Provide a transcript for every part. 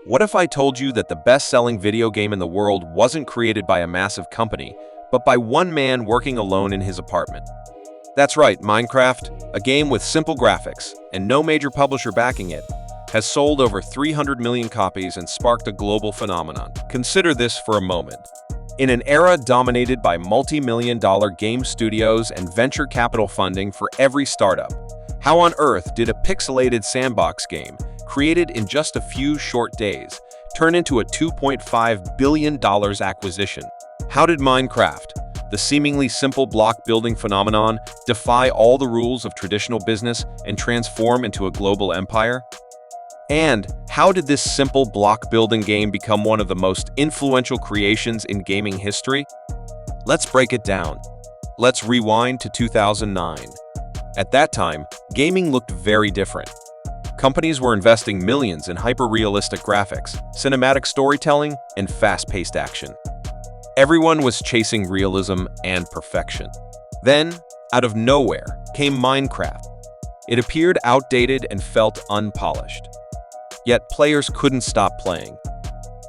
What if I told you that the best-selling video game in the world wasn't created by a massive company, but by one man working alone in his apartment? That's right, Minecraft, a game with simple graphics and no major publisher backing it, has sold over 300 million copies and sparked a global phenomenon. Consider this for a moment. In an era dominated by multi-million-dollar game studios and venture capital funding for every startup, how on earth did a pixelated sandbox game, created in just a few short days, turn into a $2.5 billion acquisition? How did Minecraft, the seemingly simple block-building phenomenon, defy all the rules of traditional business and transform into a global empire? And how did this simple block-building game become one of the most influential creations in gaming history? Let's break it down. Let's rewind to 2009. At that time, gaming looked very different. Companies were investing millions in hyper-realistic graphics, cinematic storytelling, and fast-paced action. Everyone was chasing realism and perfection. Then, out of nowhere, came Minecraft. It appeared outdated and felt unpolished. Yet players couldn't stop playing.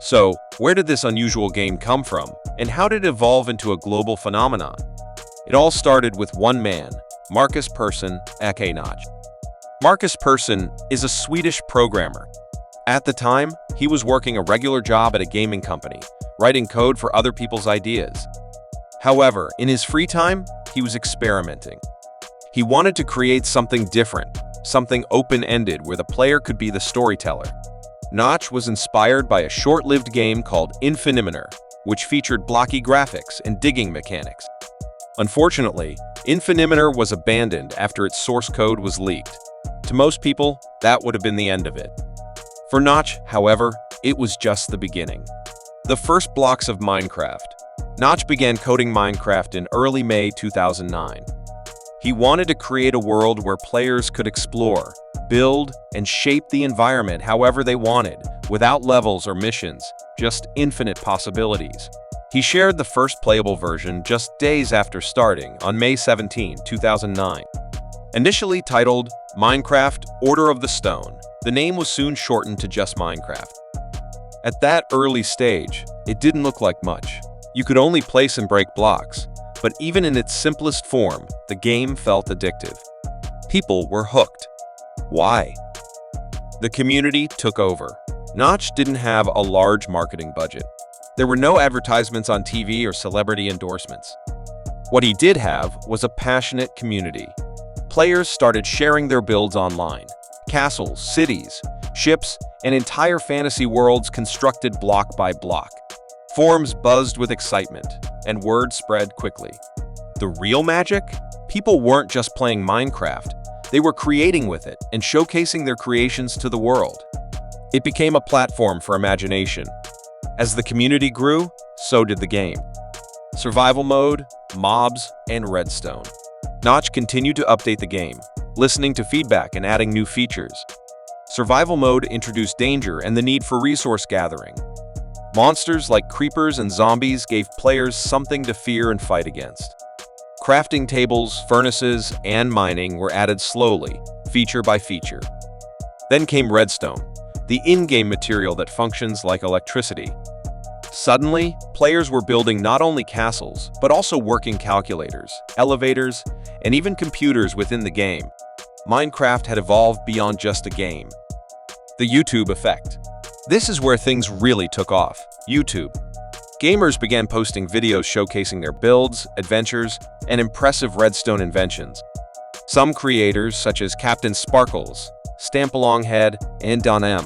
So, where did this unusual game come from, and how did it evolve into a global phenomenon? It all started with one man, Marcus Persson, aka Notch. Marcus Persson is a Swedish programmer. At the time, he was working a regular job at a gaming company, writing code for other people's ideas. However, in his free time, he was experimenting. He wanted to create something different, something open-ended where the player could be the storyteller. Notch was inspired by a short-lived game called Infinimeter, which featured blocky graphics and digging mechanics. Unfortunately, Infinimeter was abandoned after its source code was leaked. To most people, that would have been the end of it. For Notch, however, it was just the beginning. The first blocks of Minecraft. Notch began coding Minecraft in early May 2009. He wanted to create a world where players could explore, build, and shape the environment however they wanted, without levels or missions, just infinite possibilities. He shared the first playable version just days after starting, on May 17, 2009. Initially titled Minecraft Order of the Stone, the name was soon shortened to just Minecraft. At that early stage, it didn't look like much. You could only place and break blocks, but even in its simplest form, the game felt addictive. People were hooked. Why? The community took over. Notch didn't have a large marketing budget. There were no advertisements on TV or celebrity endorsements. What he did have was a passionate community. Players started sharing their builds online. Castles, cities, ships, and entire fantasy worlds constructed block by block. Forums buzzed with excitement, and word spread quickly. The real magic? People weren't just playing Minecraft, they were creating with it and showcasing their creations to the world. It became a platform for imagination. As the community grew, so did the game. Survival mode, mobs, and Redstone. Notch continued to update the game, listening to feedback and adding new features. Survival mode introduced danger and the need for resource gathering. Monsters like creepers and zombies gave players something to fear and fight against. Crafting tables, furnaces, and mining were added slowly, feature by feature. Then came Redstone, the in-game material that functions like electricity. Suddenly, players were building not only castles, but also working calculators, elevators, and even computers within the game. Minecraft had evolved beyond just a game. The YouTube effect. This is where things really took off. YouTube. Gamers began posting videos showcasing their builds, adventures, and impressive Redstone inventions. Some creators, such as Captain Sparkles, Stampalonghead, and Don M,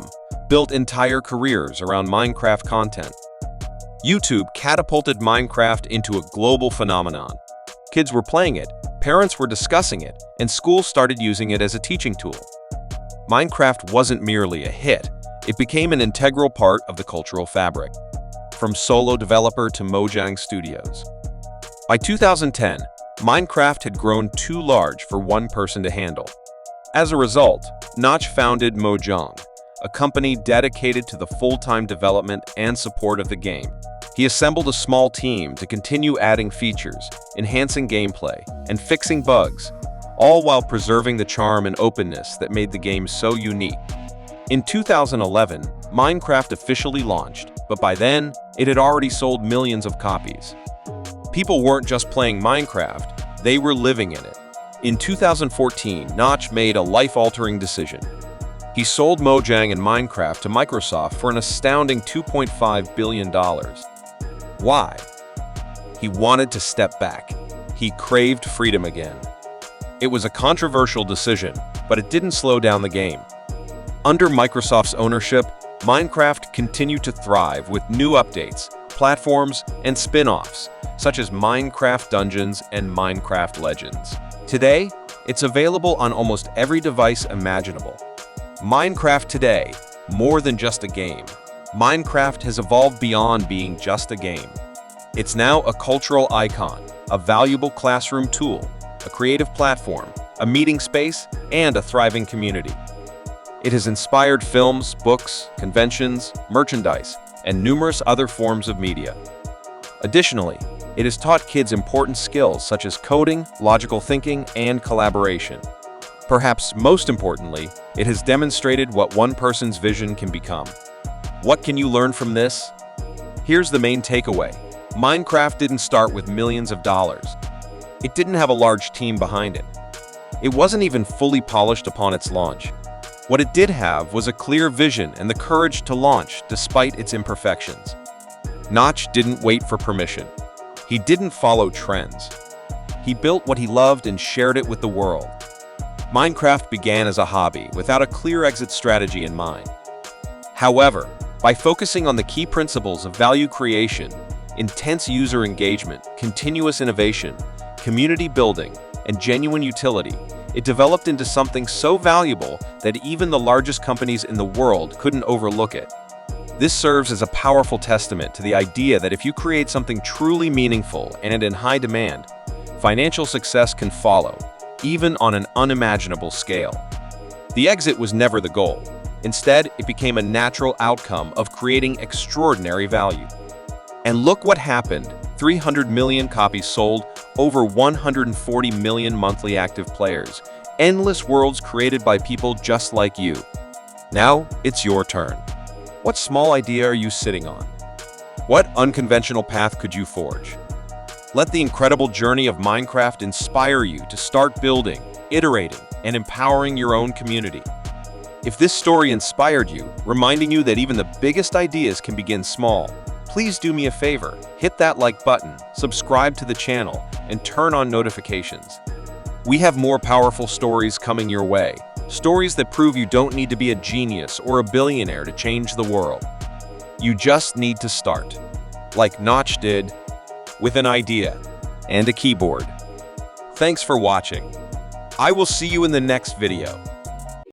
built entire careers around Minecraft content. YouTube catapulted Minecraft into a global phenomenon. Kids were playing it, parents were discussing it, and schools started using it as a teaching tool. Minecraft wasn't merely a hit, it became an integral part of the cultural fabric, from solo developer to Mojang Studios. By 2010, Minecraft had grown too large for one person to handle. As a result, Notch founded Mojang, a company dedicated to the full-time development and support of the game. He assembled a small team to continue adding features, enhancing gameplay, and fixing bugs, all while preserving the charm and openness that made the game so unique. In 2011, Minecraft officially launched, but by then, it had already sold millions of copies. People weren't just playing Minecraft, they were living in it. In 2014, Notch made a life-altering decision. He sold Mojang and Minecraft to Microsoft for an astounding $2.5 billion. Why? He wanted to step back. He craved freedom again. It was a controversial decision, but it didn't slow down the game. Under Microsoft's ownership, Minecraft continued to thrive with new updates, platforms, and spin-offs, such as Minecraft Dungeons and Minecraft Legends. Today, it's available on almost every device imaginable. Minecraft today, more than just a game. Minecraft has evolved beyond being just a game. It's now a cultural icon, a valuable classroom tool, a creative platform, a meeting space, and a thriving community. It has inspired films, books, conventions, merchandise, and numerous other forms of media. Additionally, it has taught kids important skills such as coding, logical thinking, and collaboration. Perhaps most importantly, it has demonstrated what one person's vision can become. What can you learn from this? Here's the main takeaway. Minecraft didn't start with millions of dollars. It didn't have a large team behind it. It wasn't even fully polished upon its launch. What it did have was a clear vision and the courage to launch despite its imperfections. Notch didn't wait for permission. He didn't follow trends. He built what he loved and shared it with the world. Minecraft began as a hobby without a clear exit strategy in mind. However, by focusing on the key principles of value creation, intense user engagement, continuous innovation, community building, and genuine utility, it developed into something so valuable that even the largest companies in the world couldn't overlook it. This serves as a powerful testament to the idea that if you create something truly meaningful and in high demand, financial success can follow, even on an unimaginable scale. The exit was never the goal. Instead, it became a natural outcome of creating extraordinary value. And look what happened. 300 million copies sold, over 140 million monthly active players, endless worlds created by people just like you. Now, it's your turn. What small idea are you sitting on? What unconventional path could you forge? Let the incredible journey of Minecraft inspire you to start building, iterating, and empowering your own community. If this story inspired you, reminding you that even the biggest ideas can begin small, please do me a favor, hit that like button, subscribe to the channel, and turn on notifications. We have more powerful stories coming your way, stories that prove you don't need to be a genius or a billionaire to change the world. You just need to start, like Notch did, with an idea and a keyboard. Thanks for watching. I will see you in the next video.